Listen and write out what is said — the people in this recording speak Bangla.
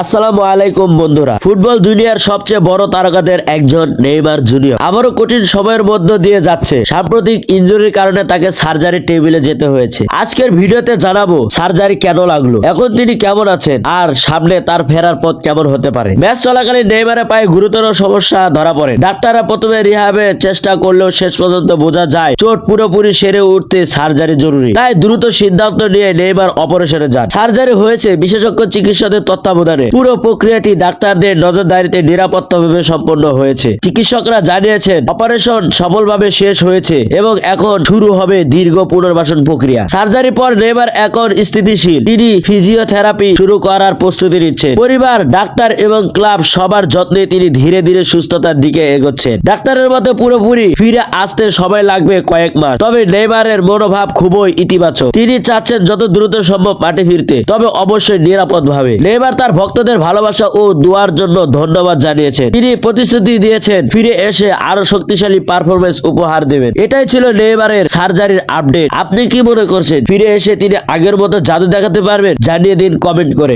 আসসালামু আলাইকুম বন্ধুরা। ফুটবল দুনিয়ার সবচেয়ে বড় তারকাদের একজন নেইমার জুনিয়র আবারও কঠিন সময়ের মধ্য দিয়ে যাচ্ছে। সাম্প্রতিক ইনজুরির কারণে তাকে সার্জারি টেবিলে যেতে হয়েছে। আজকের ভিডিওতে জানাবো সার্জারি কেন লাগলো, এখন তিনি কেমন আছেন আর সামনে তার ফেরার পথ কেমন হতে পারে। ম্যাচ চলাকালীন নেইমারের পায়ে গুরুতর সমস্যা ধরা পড়ে। ডাক্তাররা প্রথমে রিহাবের চেষ্টা করলেও শেষ পর্যন্ত বোঝা যায় চোট পুরোপুরি সেরে উঠতে সার্জারি জরুরি। তাই দ্রুত সিদ্ধান্ত নিয়ে নেইমার অপারেশনে যান। সার্জারি হয়েছে বিশেষজ্ঞ চিকিৎসকদের তত্ত্বাবধানে। পুরো প্রক্রিয়াটি ডাক্তারদের নজরদারিতে নিরাপত্তাভাবে সম্পন্ন হয়েছে। চিকিৎসকরা জানিয়েছেন অপারেশন সফলভাবে শেষ হয়েছে এবং এখন শুরু হবে দীর্ঘ পুনর্বাসন প্রক্রিয়া। সার্জারি পর নেইমার এখন স্থিতিশীল। তিনি ফিজিওথেরাপি শুরু করার প্রস্তুতি নিচ্ছেন। পরিবার, ডাক্তার এবং ক্লাব সবার যত্নে তিনি ধীরে ধীরে সুস্থতার দিকে এগোচ্ছেন। ডাক্তারের মতে পুরোপুরি ফিরে আসতে সময় লাগবে কয়েক মাস, তবে নেইমারের মনোভাব খুবই ইতিবাচক। তিনি চাচ্ছেন যত দ্রুত সম্ভব মাঠে ফিরতে, তবে অবশ্যই নিরাপদভাবে। নেইমার তার ভক্তদের ভালোবাসা ও দোয়ার জন্য ধন্যবাদ জানিয়েছেন। তিনি প্রতিশ্রুতি দিয়েছেন ফিরে এসে আরো শক্তিশালী পারফরমেন্স উপহার দেবেন। এটাই ছিল নেইমারের সার্জারির আপডেট। আপনি কি মনে করছেন, ফিরে এসে তিনি আগের মতো জাদু দেখাতে পারবেন? জানিয়ে দিন কমেন্ট করে।